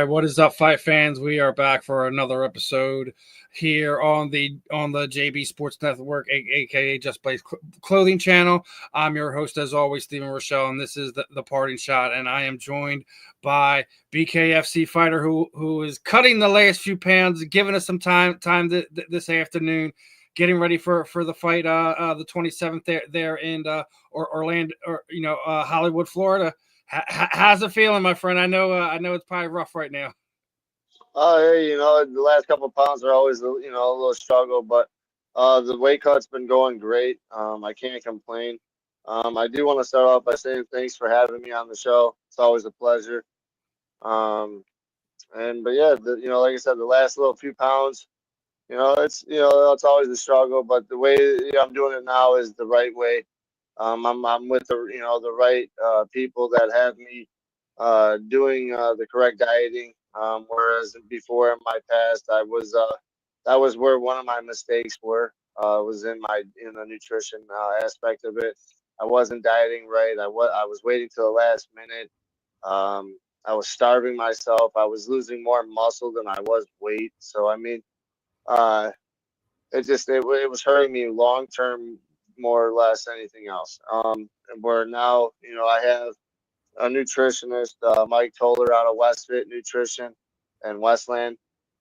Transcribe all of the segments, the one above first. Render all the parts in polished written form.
what is up, fight fans? We are back for another episode here on the JB Sports Network, aka Just Blaze Clothing Channel. I'm your host, as always, Stephen Rochelle, and this is the parting shot. And I am joined by BKFC Fighter, who is cutting the last few pounds, giving us some time this afternoon, getting ready for the fight, the 27th there in Orlando, or Hollywood, Florida. How's it feeling, my friend? I know it's probably rough right now. Hey, the last couple of pounds are always, a little struggle, but the weight cut's been going great. I can't complain. I do want to start off by saying thanks for having me on the show. It's always a pleasure. But yeah, like I said, the last little few pounds, it's always a struggle, but the way I'm doing it now is the right way. I'm with the right people that have me doing the correct dieting. Whereas before in my past, that was where one of my mistakes was in the nutrition aspect of it. I wasn't dieting right. I was waiting till the last minute. I was starving myself. I was losing more muscle than I was weight. So I mean, it was hurting me long term more or less anything else. Where now, I have a nutritionist, Mike Toller out of Westfit Nutrition and Westland.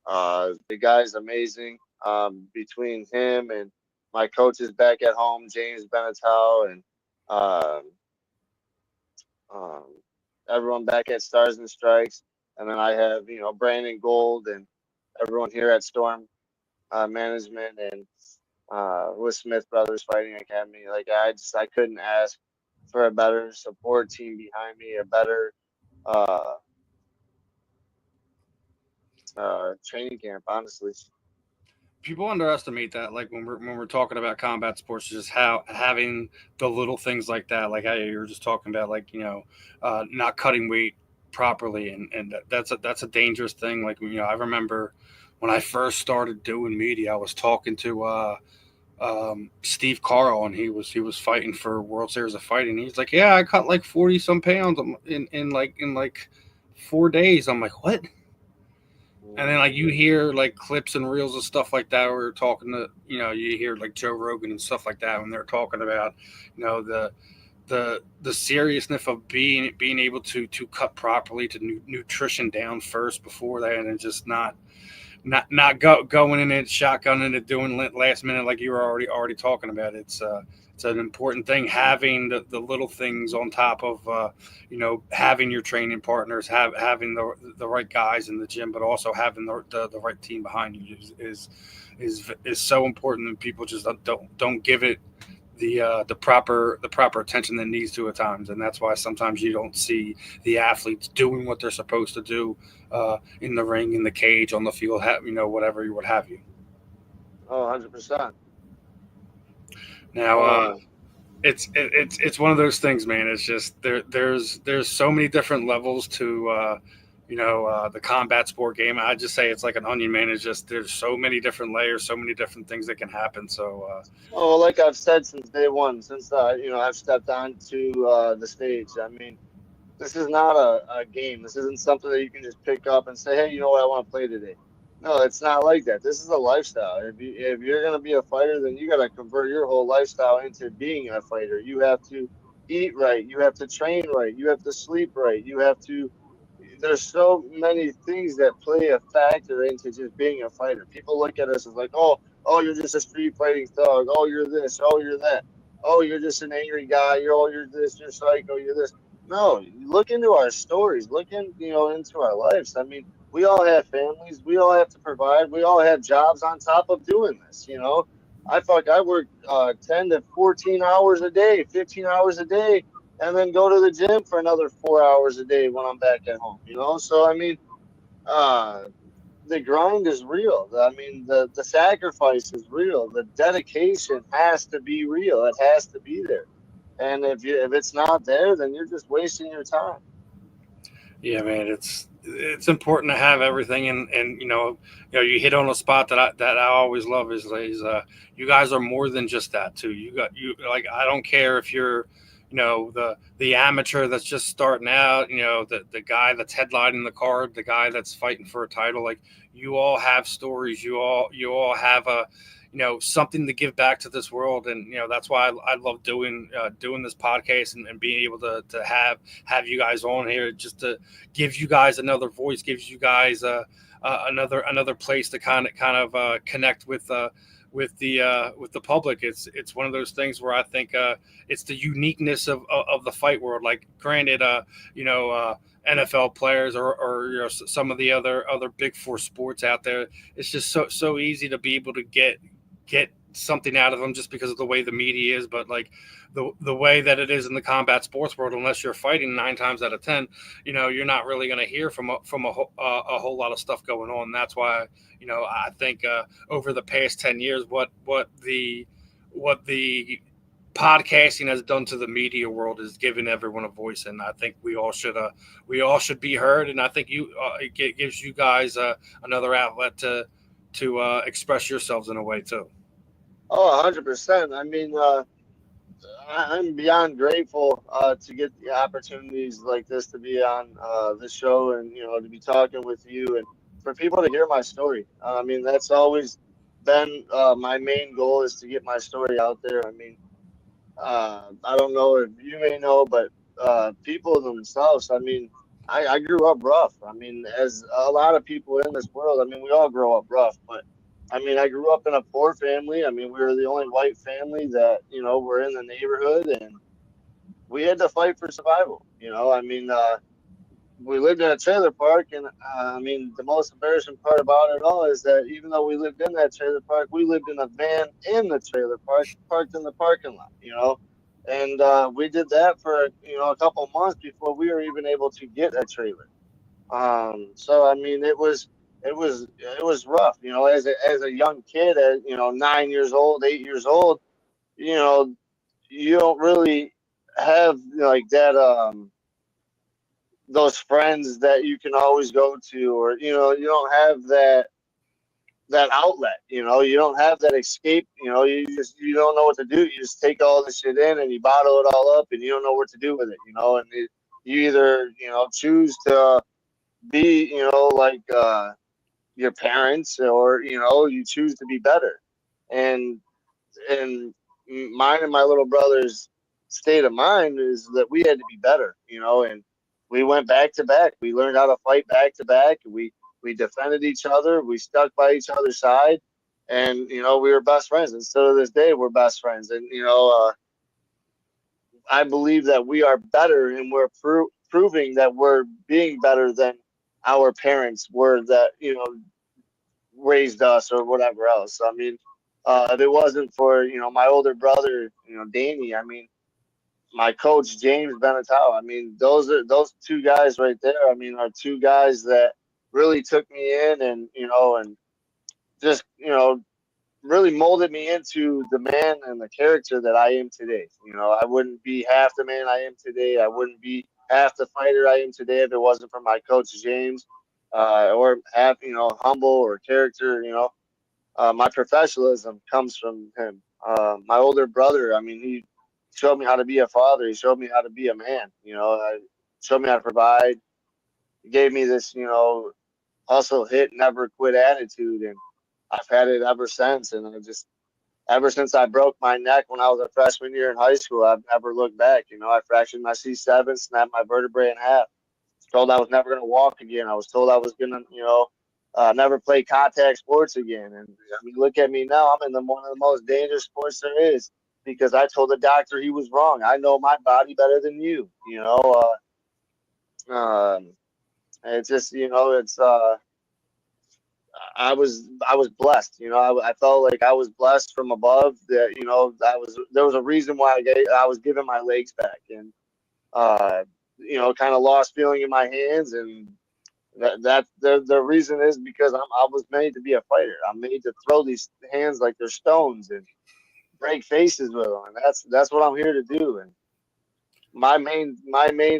The guy's amazing. Between him and my coaches back at home, James Benetel, and uh, um, everyone back at Stars and Strikes. And then I have, Brandon Gold and everyone here at Storm Management and with Smith Brothers Fighting Academy. Like I couldn't ask for a better support team behind me, a better training camp, honestly. People underestimate that, like when we're talking about combat sports, just how having the little things like that, like how you were just talking about, like not cutting weight properly, and that's a dangerous thing. Like I remember when I first started doing media, I was talking to Steve Carl, and he was fighting for World Series of Fighting. He's like, yeah, I cut like 40 some pounds in 4 days. I'm like, what? And then like you hear like clips and reels and stuff like that. Where we're talking to you hear like Joe Rogan and stuff like that when they're talking about the seriousness of being able to cut properly, to nutrition down first before that, and just not going in it, shotgunning it, doing last minute like you were already talking about. It's an important thing, having the little things on top of having your training partners, having the right guys in the gym, but also having the right team behind you is so important, and people just don't give it the proper attention that needs to at times. And that's why sometimes you don't see the athletes doing what they're supposed to do in the ring, in the cage, on the field, whatever you would have you. Oh, 100%. Now, it's one of those things, man. It's just there's so many different levels to the combat sport game. I just say it's like an onion, man. It's just there's so many different layers, so many different things that can happen. So well, like I've said since day one, since I've stepped onto the stage. I mean, this is not a game. This isn't something that you can just pick up and say, hey, you know what, I want to play today. No, it's not like that. This is a lifestyle. If you're gonna be a fighter, then you gotta convert your whole lifestyle into being a fighter. You have to eat right. You have to train right. You have to sleep right. You have to. There's so many things that play a factor into just being a fighter. People look at us as like, oh, you're just a street fighting thug. Oh, you're this. Oh, you're that. Oh, you're just an angry guy. You're this. You're psycho. You're this. No, look into our stories. Look into our lives. I mean, we all have families. We all have to provide. We all have jobs on top of doing this. I work 10 to 14 hours a day, 15 hours a day, and then go to the gym for another 4 hours a day when I'm back at home. So I mean, uh, the grind is real. I mean, the sacrifice is real. The dedication has to be real. It has to be there. And if it's not there, then you're just wasting your time. yeah, man, it's important to have everything, and you hit on a spot that I always love is you guys are more than just that too. You like, I don't care if you're the amateur that's just starting out, the guy that's headlining the card, the guy that's fighting for a title. Like, you all have stories, you all have a something to give back to this world, and that's why I love doing this podcast, and being able to have you guys on here, just to give you guys another voice, gives you guys another place to kind of connect with the public. It's one of those things where I think it's the uniqueness of the fight world. Like, granted, NFL players, or some of the other big four sports out there, it's just so easy to be able to get something out of them just because of the way the media is. But like, the way that it is in the combat sports world, unless you're fighting 9 times out of 10, you're not really going to hear from a whole lot of stuff going on. And that's why I think over the past 10 years, what the podcasting has done to the media world is giving everyone a voice, and I think we all should be heard. And I think it gives you guys another outlet to express yourselves in a way too. Oh, 100%. I mean, I'm beyond grateful to get the opportunities like this to be on this show, and to be talking with you, and for people to hear my story. I mean, that's always been my main goal, is to get my story out there. I mean, I don't know if you may know, but people themselves, I mean, I grew up rough. I mean, as a lot of people in this world, I mean, we all grow up rough, but I mean, I grew up in a poor family. I mean, we were the only white family that, were in the neighborhood, and we had to fight for survival. I mean, we lived in a trailer park, and I mean, the most embarrassing part about it all is that even though we lived in that trailer park, we lived in a van in the trailer park, parked in the parking lot. And we did that for a couple months before we were even able to get a trailer. So I mean, it was rough, as a young kid, at 9 years old, 8 years old, you know, you don't really have like that. Those friends that you can always go to, or you don't have that outlet. You don't have that escape. You don't know what to do. You just take all this shit in and you bottle it all up, and you don't know what to do with it. You either choose to be like your parents, or you choose to be better. And and mine and my little brother's state of mind is that we had to be better, and we went back to back. We learned how to fight back to back. We defended each other. We stuck by each other's side, and we were best friends. And still to this day, we're best friends. And I believe that we are better, and we're proving that we're being better than our parents were, that raised us, or whatever else. I mean, if it wasn't for my older brother, Danny, I mean, my coach James Benetau, I mean, those two guys right there. I mean, are two guys that really took me in, and and just really molded me into the man and the character that I am today. I wouldn't be half the man I am today. I wouldn't be half the fighter I am today if it wasn't for my coach James, or half humble or character. My professionalism comes from him. My older brother, I mean, he showed me how to be a father. He showed me how to be a man. Showed me how to provide. He gave me this, hustle, hit, never quit attitude, and I've had it ever since. And ever since I broke my neck when I was a freshman year in high school, I've never looked back. I fractured my C7, snapped my vertebrae in half. Told I was never going to walk again. I was told I was going to, never play contact sports again. And I mean, look at me now. I'm in one of the most dangerous sports there is, because I told the doctor he was wrong. I know my body better than you. It's just, it's I was blessed. I felt like I was blessed from above. That there was a reason why I was giving my legs back, and kind of lost feeling in my hands, and the reason is because I was made to be a fighter. I'm made to throw these hands like they're stones and break faces with them, and that's what I'm here to do. And my main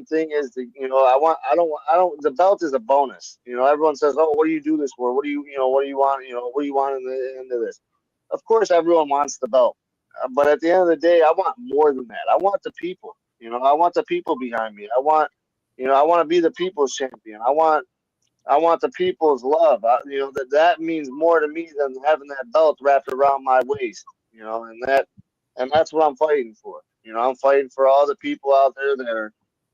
thing is to I don't the belt is a bonus. Everyone says, oh, what do you do this for? What do you want in the end of this? Of course everyone wants the belt, but at the end of the day, I want more than that. I want the people. You know, I want the people behind me. I want to be the people's champion. I want the people's love. That means more to me than having that belt wrapped around my waist. And that's what I'm fighting for. I'm fighting for all the people out there that are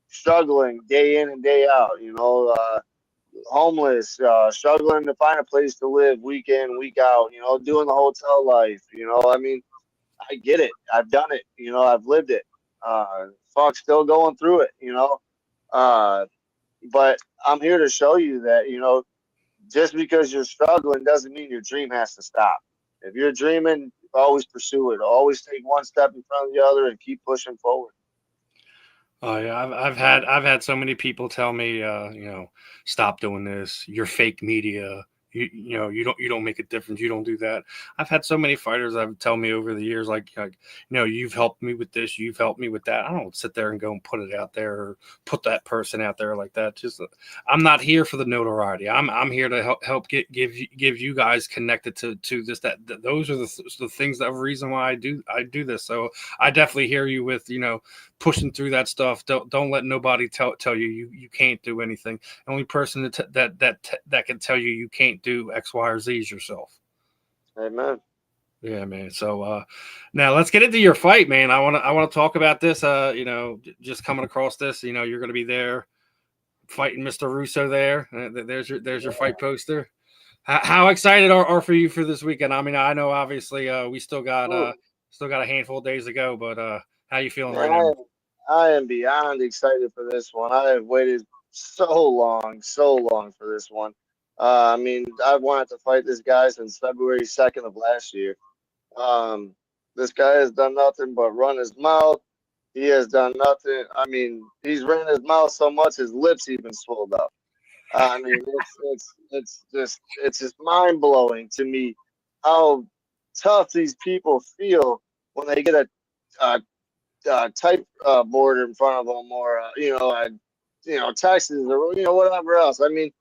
struggling day in and day out. Homeless, struggling to find a place to live week in, week out. Doing the hotel life. I mean, I get it. I've done it. I've lived it. Fuck, still going through it. Uh, but I'm here to show you that just because you're struggling doesn't mean your dream has to stop. If you're dreaming, always pursue it. Always take one step in front of the other and keep pushing forward. Oh yeah, I've had so many people tell me, stop doing this. You're fake media. You don't make a difference. You don't do that. I've had so many fighters that have tell me over the years, you've helped me with this, you've helped me with that. I don't sit there and go and put it out there or put that person out there like that. Just I'm not here for the notoriety. I'm here to help give you guys connected to this. That those are the things that reason why I do this. So I definitely hear you with pushing through that stuff. Don't let nobody tell you can't do anything. The only person that can tell you can't do X, Y, or Z is yourself. Amen. Yeah, man. So now let's get into your fight, man. I want to talk about this. Just coming across this. You're going to be there fighting Mr. Russo there. There's your fight poster. How excited are for you for this weekend? I mean, I know obviously we still got a handful of days to go, but how you feeling right Man, now? I am beyond excited for this one. I have waited so long for this one. I mean, I've wanted to fight this guy since February 2nd of last year. Um, this guy has done nothing but run his mouth. He has done nothing. I mean, he's ran his mouth so much his lips even swelled up. I mean, it's just mind blowing to me how tough these people feel when they get a type board in front of them, or Texas, or whatever else. I mean,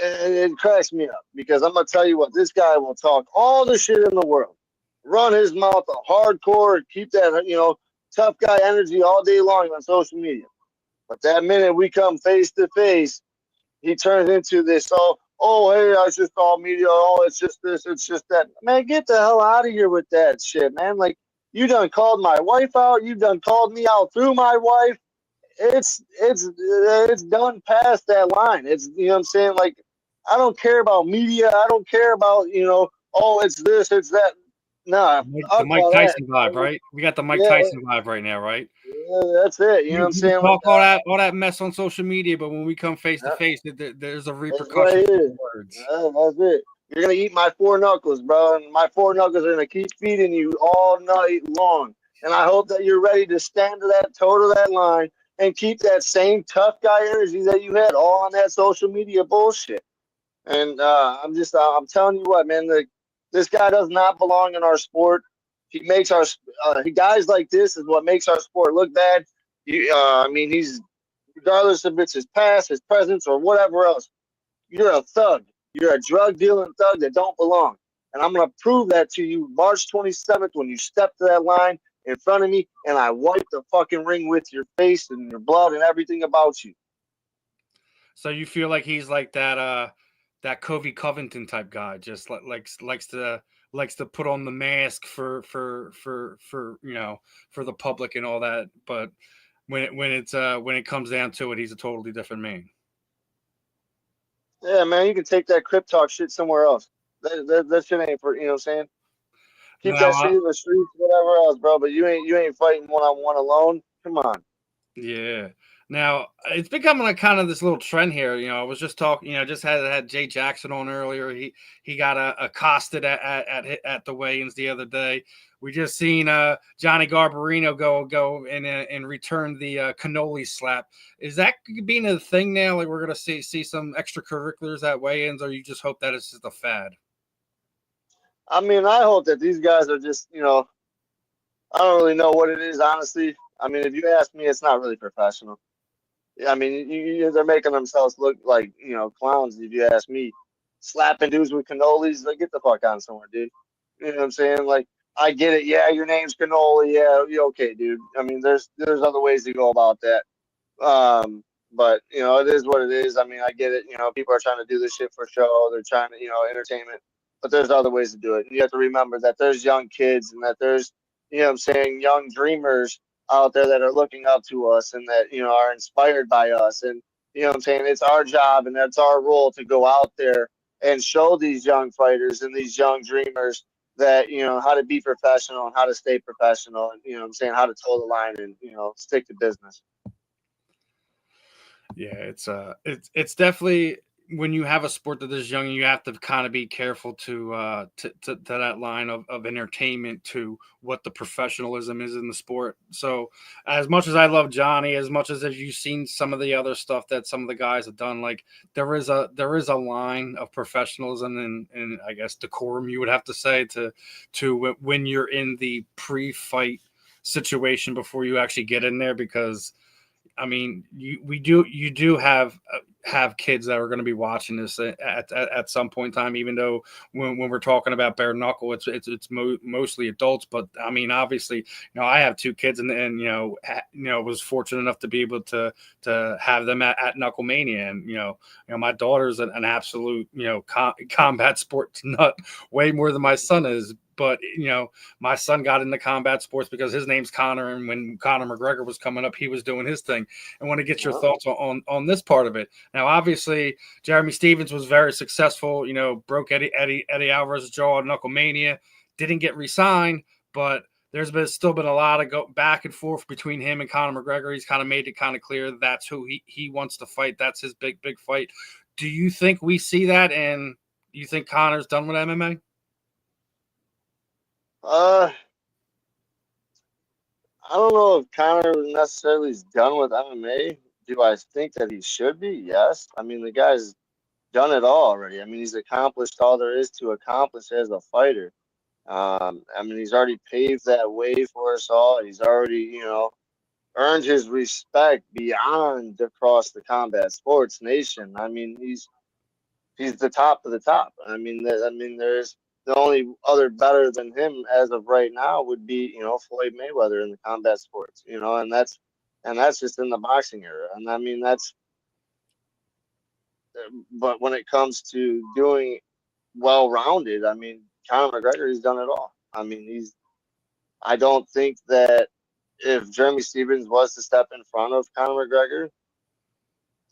it cracks me up because I'm gonna tell you what, this guy will talk all the shit in the world, run his mouth hardcore, keep that tough guy energy all day long on social media. But that minute we come face to face, he turns into this, hey, I just all media, it's just this, it's just that. Man, get the hell out of here with that shit, man. Like, you done called my wife out, you done called me out through my wife. It's done past that line. It's, what I'm saying, like, I don't care about media, I don't care about, it's this, it's that. Nah, The fuck Mike all that. Tyson vibe, right? We got the Mike Yeah, Tyson vibe right now, right? that's it. You know what I'm You saying? Like, talk all that mess on social media, but when we come face to yeah, face, there's a that's repercussion right for here. the words. That's it. You're gonna eat my four knuckles, bro, and my four knuckles are gonna keep feeding you all night long. And I hope that you're ready to stand to that toe to that line and keep that same tough guy energy that you had all on that social media bullshit. And I'm telling you what, man, this guy does not belong in our sport. He makes our guys like this is what makes our sport look bad. I mean, he's regardless if it's his past, his presence, or whatever else. You're a thug. You're a drug dealing thug that don't belong. And I'm gonna prove that to you March 27th when you step to that line in front of me and I wipe the fucking ring with your face and your blood and everything about you. So you feel like he's like that Kobe Covington type guy, just likes to put on the mask for the public and all that, but when it comes down to it, he's a totally different man. Yeah, man, you can take that crip talk shit somewhere else. That shit ain't for, what I'm saying? Keep Now, that shit in the streets, whatever else, bro. But you ain't fighting one on one alone. Come on. yeah. Now it's becoming a kind of this little trend here. I was just talking. Just had Jay Jackson on earlier. He got accosted at the weigh-ins the other day. We just seen Johnny Garbarino go and return the cannoli slap. Is that being a thing now? Like we're gonna see some extracurriculars at weigh-ins, or you just hope that it's just a fad? I mean, I hope that these guys are just, I don't really know what it is, honestly. I mean, if you ask me, it's not really professional. I mean, they're making themselves look like, clowns, if you ask me. Slapping dudes with cannolis, like, get the fuck on somewhere, dude. You know what I'm saying? Like, I get it. Yeah, your name's Cannoli. Yeah, okay, dude. I mean, there's other ways to go about that. But it is what it is. I mean, I get it. People are trying to do this shit for show. They're trying to, entertainment. But there's other ways to do it. And you have to remember that there's young kids and that there's, what I'm saying, young dreamers out there that are looking up to us and that, are inspired by us. And, what I'm saying, it's our job and that's our role to go out there and show these young fighters and these young dreamers that, how to be professional and how to stay professional and, what I'm saying, how to toe the line and, stick to business. Yeah, it's definitely when you have a sport that is young, you have to kind of be careful to that line of entertainment to what the professionalism is in the sport. So as much as I love Johnny, as much as you've seen some of the other stuff that some of the guys have done, like there is a line of professionalism and I guess decorum you would have to say to when you're in the pre-fight situation before you actually get in there, because I mean, you do have kids that are going to be watching this at some point in time. Even though when we're talking about bare knuckle, it's mostly adults. But I mean, obviously, I have two kids, and was fortunate enough to be able to have them at Knuckle Mania, and my daughter's an absolute combat sports nut, way more than my son is. But my son got into combat sports because his name's Conor, and when Conor McGregor was coming up, he was doing his thing. I want to get your thoughts on this part of it. Now, obviously, Jeremy Stephens was very successful. Broke Eddie Alvarez's jaw at Knucklemania, didn't get re-signed, but there's still been a lot of go back and forth between him and Conor McGregor. He's kind of made it kind of clear that's who he wants to fight. That's his big fight. Do you think we see that, and do you think Conor's done with MMA? I don't know if Conor necessarily is done with MMA. Do I think that he should be? Yes. I mean, the guy's done it all already. I mean, he's accomplished all there is to accomplish as a fighter. I mean, he's already paved that way for us all. He's already, earned his respect beyond across the combat sports nation. I mean, he's the top of the top. There's the only other better than him as of right now would be Floyd Mayweather in the combat sports. And that's just in the boxing era. And I mean that's. But when it comes to doing well-rounded, I mean Conor McGregor, he's done it all. I mean I don't think that if Jeremy Stephens was to step in front of Conor McGregor,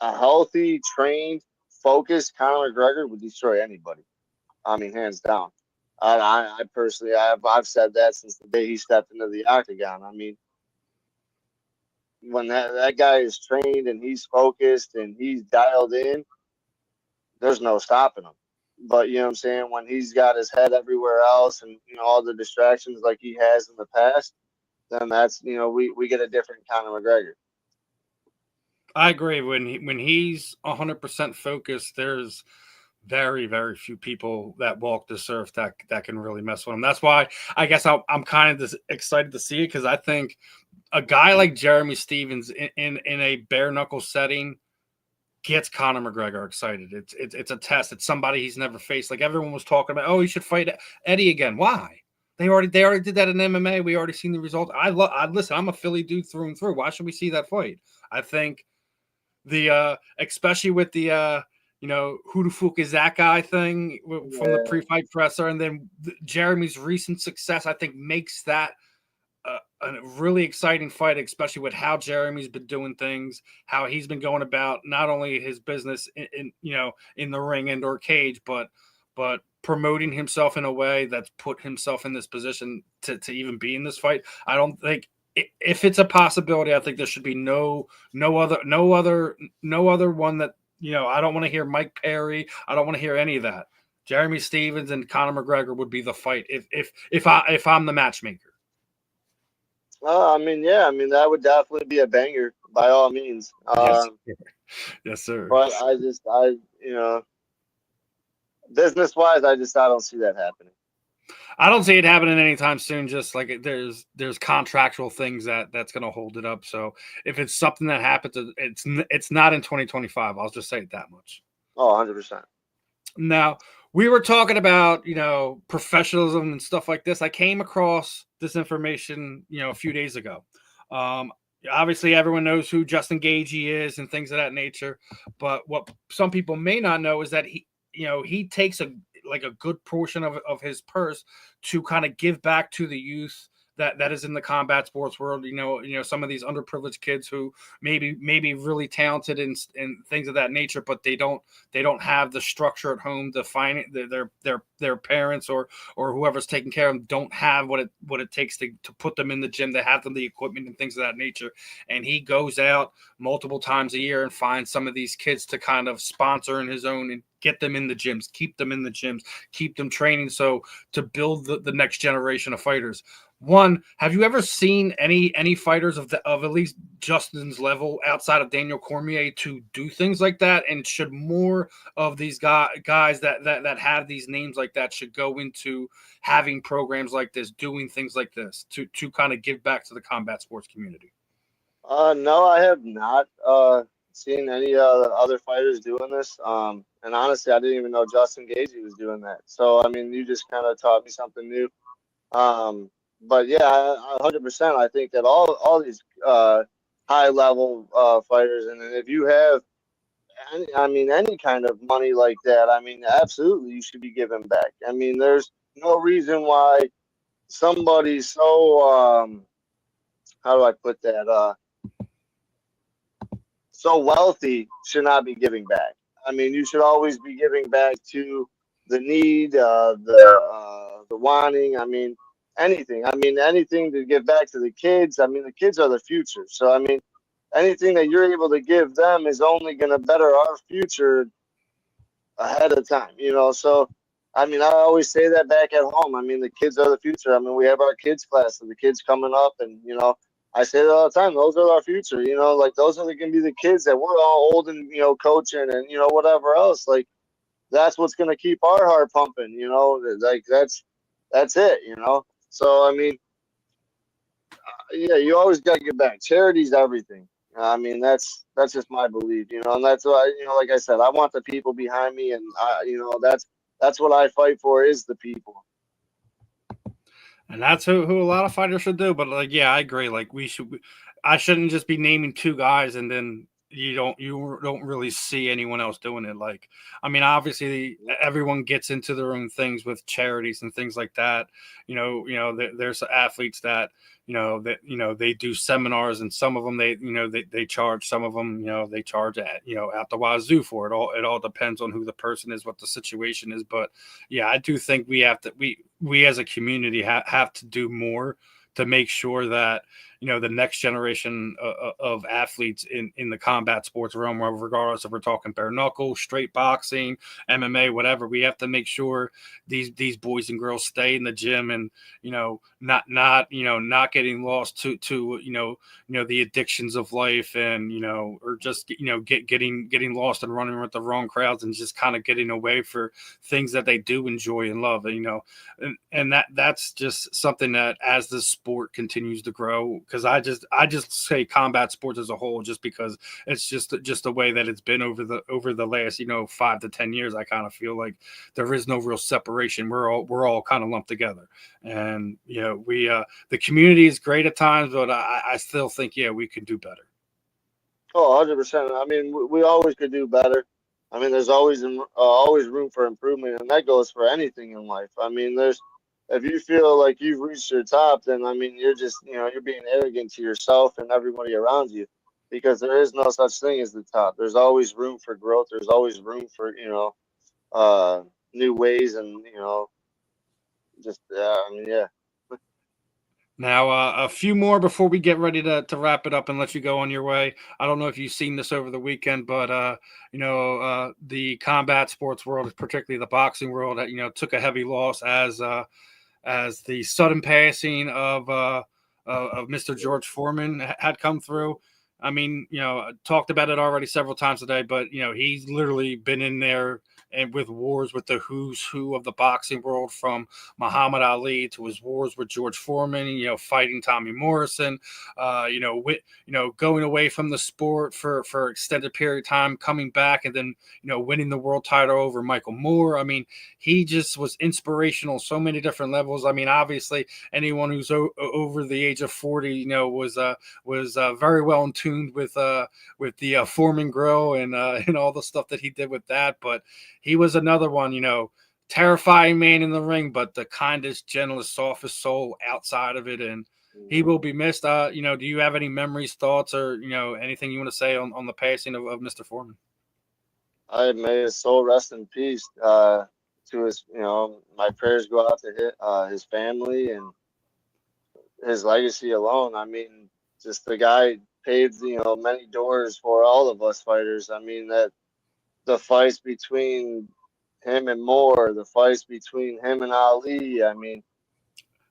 a healthy, trained, focused Conor McGregor would destroy anybody. I mean, hands down. I personally, I've said that since the day he stepped into the octagon. I mean, when that guy is trained and he's focused and he's dialed in, there's no stopping him. But what I'm saying, when he's got his head everywhere else and all the distractions like he has in the past, then that's we get a different Conor McGregor. I agree. When he's 100% focused, there's very, very few people that walk this earth that can really mess with him. That's why I guess I'm kind of excited to see it, because I think a guy like Jeremy Stephens in a bare knuckle setting gets Conor McGregor excited. It's a test. It's somebody he's never faced. Like everyone was talking about, oh, he should fight Eddie again. Why? They already did that in MMA. We already seen the result. Listen. I'm a Philly dude through and through. Why should we see that fight? I think especially with the who the fuck is that guy thing from the pre-fight presser, and then Jeremy's recent success, I think makes that a really exciting fight, especially with how Jeremy's been doing things, how he's been going about not only his business in the ring and or cage, but promoting himself in a way that's put himself in this position to even be in this fight. I don't think, if it's a possibility, I think there should be no other one that, I don't want to hear Mike Perry. I don't want to hear any of that. Jeremy Stephens and Conor McGregor would be the fight if I'm the matchmaker. I mean, yeah, I mean that would definitely be a banger by all means. Yes, yes, sir. But business wise, I don't see that happening. I don't see it happening anytime soon. Just like there's contractual things that's going to hold it up. So if it's something that happens, it's not in 2025. I'll just say it that much. Oh, 100%. Now, we were talking about, professionalism and stuff like this. I came across this information, a few days ago. Um, Obviously, everyone knows who Justin Gagey is and things of that nature. But what some people may not know is that he takes a good portion of his purse to kind of give back to the youth that is in the combat sports world. Some of these underprivileged kids who maybe really talented in things of that nature, but they don't have the structure at home to find their parents or whoever's taking care of them don't have what it takes to put them in the gym. They have them the equipment and things of that nature. And he goes out multiple times a year and finds some of these kids to kind of sponsor in his own and get them in the gyms, keep them in the gyms, keep them training. So to build the next generation of fighters. One, have you ever seen any fighters of at least Justin's level outside of Daniel Cormier to do things like that? And should more of these guys that have these names like that should go into having programs like this, doing things like this to kind of give back to the combat sports community? No, I have not seen any other fighters doing this. And honestly, I didn't even know Justin Gagey was doing that. So I mean, you just kind of taught me something new. Um, but yeah, 100%. I think that all these high level fighters, and if you have any kind of money like that, I mean, absolutely, you should be giving back. I mean, there's no reason why somebody so how do I put that so wealthy should not be giving back. I mean, you should always be giving back to the need, the wanting. I mean, anything. I mean, anything to give back to the kids. I mean, the kids are the future. So I mean, anything that you're able to give them is only going to better our future ahead of time. So I mean, I always say that back at home. I mean, the kids are the future. I mean, we have our kids class, and the kids coming up, and I say that all the time. Those are our future. Like those are going to be the kids that we're all old and coaching and whatever else. Like that's what's going to keep our heart pumping. Like that's it. So I mean, yeah, you always got to give back. Charity's everything. I mean, that's just my belief. And that's why like I said, I want the people behind me, and that's what I fight for is the people. And that's who a lot of fighters should do. But like, yeah, I agree. Like I shouldn't just be naming two guys and then you don't really see anyone else doing it. Like, I mean, obviously everyone gets into their own things with charities and things like that. There's athletes that they do seminars, and some of them they charge, some of them they charge at the wazoo for it. All depends on who the person is, what the situation is. But yeah, I do think we as a community have to do more to make sure that the next generation of athletes in the combat sports realm, regardless if we're talking bare knuckle, straight boxing, MMA, whatever, we have to make sure these boys and girls stay in the gym and not getting lost to the addictions of life, and or just getting lost and running with the wrong crowds, and just kind of getting away for things that they do enjoy and love. And that's just something that as the sport continues to grow, because I just say combat sports as a whole, just because it's just the way that it's been over the last 5 to 10 years. I kind of feel like there is no real separation. We're all kind of lumped together, and the community is great at times, but I still think we could do better. Oh, 100%. I mean, we always could do better. I mean, there's always room for improvement, and that goes for anything in life. I mean, if you feel like you've reached your top, then I mean, you're just you're being arrogant to yourself and everybody around you, because there is no such thing as the top. There's always room for growth. There's always room for new ways, and just I mean, yeah. Now, a few more before we get ready to wrap it up and let you go on your way. I don't know if you've seen this over the weekend, but the combat sports world, particularly the boxing world, took a heavy loss as the sudden passing of Mr. George Foreman had come through. I mean, talked about it already several times today, but he's literally been in there and with wars with the who's who of the boxing world, from Muhammad Ali to his wars with George Foreman, fighting Tommy Morrison, going away from the sport for extended period of time, coming back, and then winning the world title over Michael Moore. I mean, he just was inspirational so many different levels. I mean, obviously, anyone who's over the age of 40, was very well in tuned with the Foreman grill and all the stuff that he did with that. But he was another one, terrifying man in the ring, but the kindest, gentlest, softest soul outside of it. And he will be missed. Do you have any memories, thoughts, or anything you want to say on the passing of Mr. Foreman? I may his soul rest in peace. To his, my prayers go out to his family and his legacy alone. I mean, just the guy paved, many doors for all of us fighters. I mean, that the fights between him and Moore, the fights between him and Ali. I mean,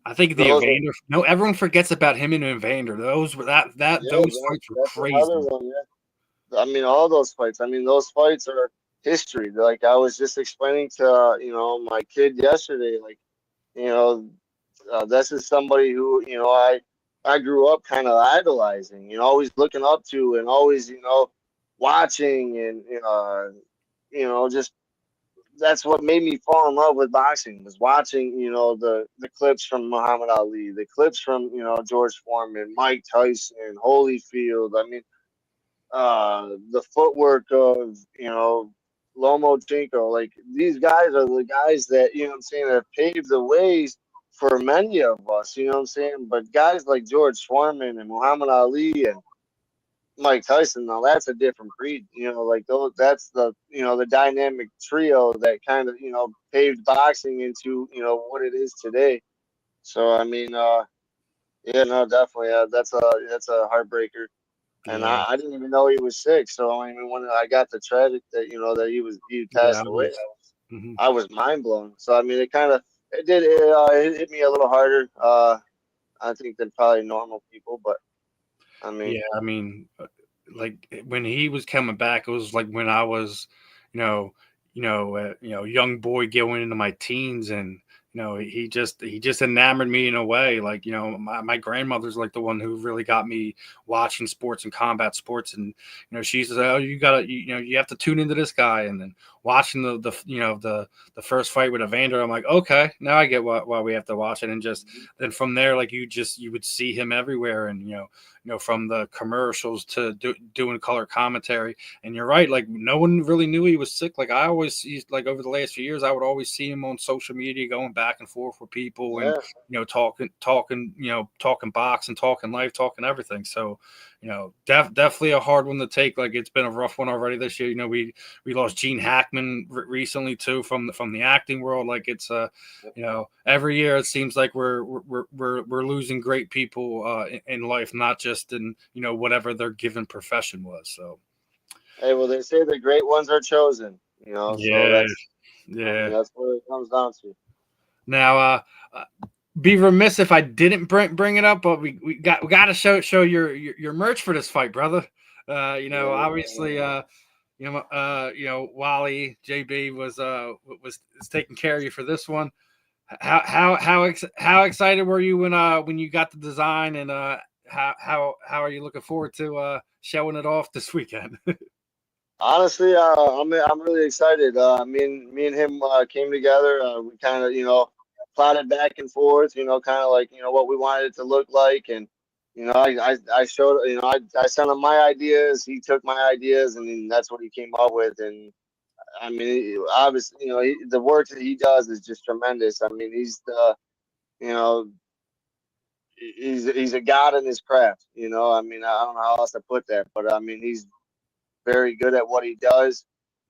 I think the those are, Evander. No, everyone forgets about him and Evander. Those were yeah, those fights were that's another crazy. one. Yeah. I mean, all those fights. I mean, those fights are history. Like I was just explaining to my kid yesterday. Like you know, this is somebody who I grew up kind of idolizing. Always looking up to and always watching and just that's what made me fall in love with boxing was watching the clips from Muhammad Ali, the clips from George Foreman, Mike Tyson, Holyfield. I mean, the footwork of Lomachenko. Like these guys are the guys that what I'm saying have paved the ways for many of us. You know what I'm saying? But guys like George Foreman and Muhammad Ali and Mike Tyson, now that's a different breed. Like those, that's the dynamic trio that kind of paved boxing into what it is today. So I mean, yeah, no, definitely, that's a heartbreaker. And Yeah, I didn't even know he was sick. So I mean, when I got the tragic that that he yeah, passed I away, was. Mhm. I was mind blown. So I mean, it hit me a little harder. I think than probably normal people, but I mean, Yeah, I mean, like when he was coming back, it was like when I was, you know, young boy going into my teens, and he just enamored me in a way. Like my grandmother's like the one who really got me watching sports and combat sports, and she says, oh, you gotta, you have to tune into this guy, and then watching the first fight with Evander, I'm like, okay, now I get why we have to watch it, and just then from there, like you would see him everywhere, and from the commercials to doing color commentary. And you're right, like no one really knew he was sick. Like I always see, like over the last few years, I would always see him on social media going back and forth with people, and yeah, talking box and talking life, talking everything. So definitely a hard one to take. Like it's been a rough one already this year. We lost Gene Hackman recently too from the acting world. Like it's every year it seems like we're losing great people in life, not just in whatever their given profession was. So hey, well, they say the great ones are chosen. So yeah, I mean, yeah. that's what it comes down to. Now, uh be remiss if I didn't bring it up, but we got to show your merch for this fight, brother. Obviously, Yeah. Wally JB was taking care of you for this one. How excited were you when you got the design, and how are you looking forward to showing it off this weekend? Honestly, I'm really excited. Me and him came together. We kind of plotted back and forth. Kind of like what we wanted it to look like, and I showed I sent him my ideas. He took my ideas, and then that's what he came up with. And I mean, obviously, the work that he does is just tremendous. I mean, you know he's a god in his craft. I mean, I don't know how else to put that, but I mean, he's very good at what he does.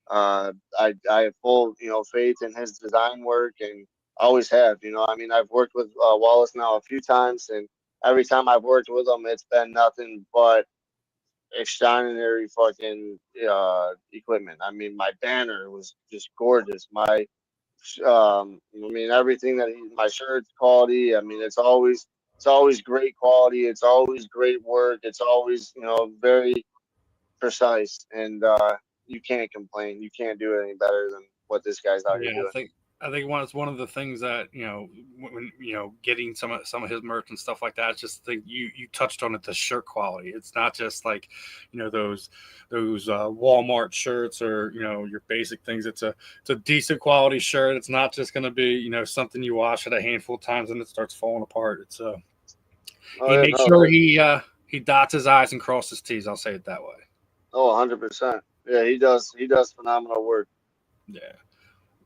I have full faith in his design work and always have. I mean, I've worked with Wallace now a few times, and every time I've worked with him, it's been nothing but extraordinary fucking equipment. I mean, my banner was just gorgeous. I mean, everything my shirt's quality. I mean, it's always great quality. It's always great work. It's always very precise, and you can't complain. You can't do it any better what this guy's out here Yeah, doing. I think it's one of the things that when getting some of his merch and stuff like that. It's just you touched on it, the shirt quality. It's not just like those Walmart shirts or your basic things. It's a decent quality shirt. It's not just going to be something you wash it a handful of times and it starts falling apart. It's he makes sure he dots his I's and crosses his T's. I'll say it that way. Oh, 100%. Yeah, he does phenomenal work. Yeah.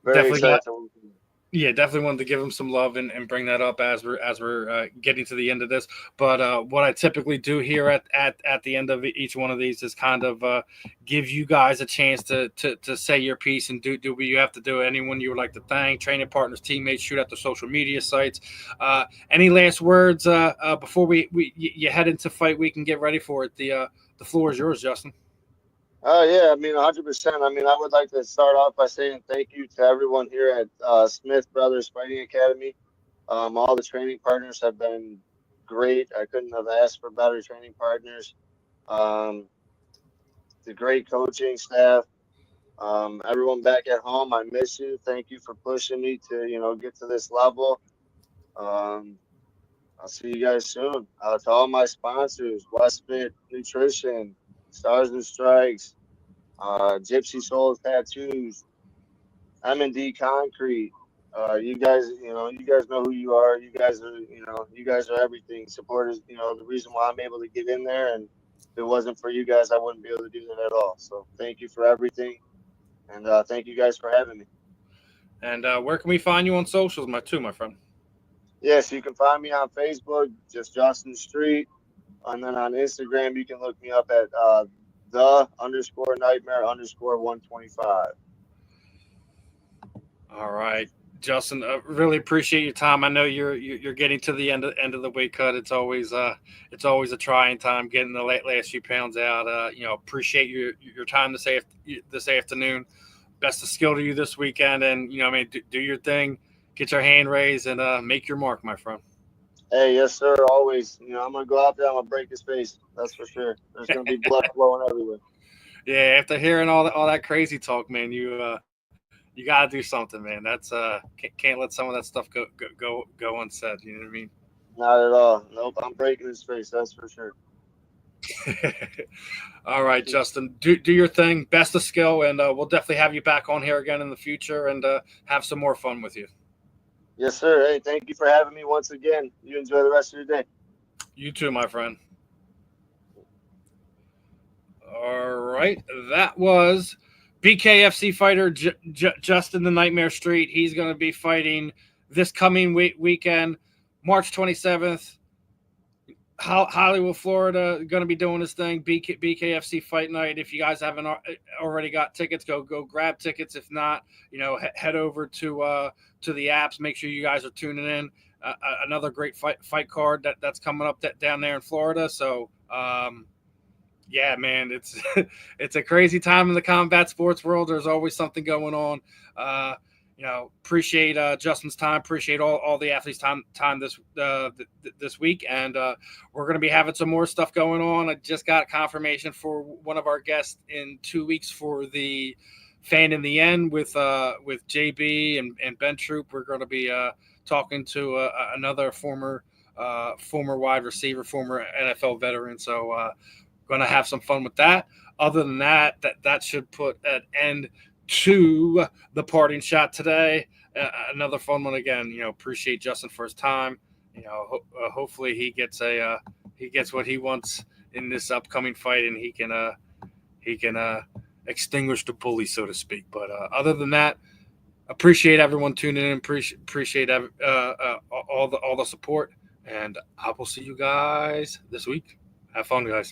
Very excited to work with him. Yeah, definitely wanted to give him some love and bring that up as we're getting to the end of this. But what I typically do here at the end of each one of these is kind of give you guys a chance to say your piece and do what you have to do. Anyone you would like to thank, training partners, teammates, shoot out the social media sites. Any last words before you head into fight week and get ready for it? The floor is yours, Justin. Yeah, I mean, 100%. I mean, I would like to start off by saying thank you to everyone here at Smith Brothers Fighting Academy. All the training partners have been great. I couldn't have asked for better training partners. The great coaching staff. Everyone back at home, I miss you. Thank you for pushing me to, get to this level. I'll see you guys soon. To all my sponsors, Westfit Nutrition, Stars and Strikes, Gypsy Souls Tattoos, M&D Concrete. You guys, you guys know who you are. You guys are everything. Support is, the reason why I'm able to get in there. And if it wasn't for you guys, I wouldn't be able to do that at all. So thank you for everything. And thank you guys for having me. And where can we find you on socials, my friend? Yes, you can find me on Facebook, just Justin Street. And then on Instagram, you can look me up at _nightmare_125. All right, Justin. Really appreciate your time. I know you're getting to the end of the weight cut. It's always a trying time getting the last few pounds out. Appreciate your time this afternoon. Best of skill to you this weekend, and do your thing. Get your hand raised and make your mark, my friend. Hey, yes, sir. Always. I'm going to go out there. I'm going to break his face. That's for sure. There's going to be blood flowing everywhere. Yeah, after hearing all that crazy talk, man, you got to do something, man. That's can't let some of that stuff go unsaid. You know what I mean? Not at all. Nope. I'm breaking his face. That's for sure. All right, Justin. Do your thing. Best of skill, and we'll definitely have you back on here again in the future and have some more fun with you. Yes, sir. Hey, thank you for having me once again. You enjoy the rest of your day. You too, my friend. All right. That was BKFC fighter Justin the Nightmare Street. He's going to be fighting this coming weekend, March 27th. Hollywood, Florida, going to be doing this thing, BKFC Fight Night. If you guys haven't already got tickets, go grab tickets. If not, head over to the apps. Make sure you guys are tuning in. Another great fight card that's coming up down there in Florida. So, yeah, man, it's a crazy time in the combat sports world. There's always something going on. Appreciate Justin's time. Appreciate all the athletes' time this week, and we're going to be having some more stuff going on. I just got confirmation for one of our guests in 2 weeks for the Fan in the End with JB and Ben Troop. We're going to be talking to another former wide receiver, former NFL veteran. So going to have some fun with that. Other than that should put an end to the parting shot today. Another fun one again. Appreciate Justin for his time. Hopefully he gets what he wants in this upcoming fight, and he can extinguish the bully, so to speak. But other than that, appreciate everyone tuning in. Appreciate all the support, and I will see you guys this week. Have fun, guys.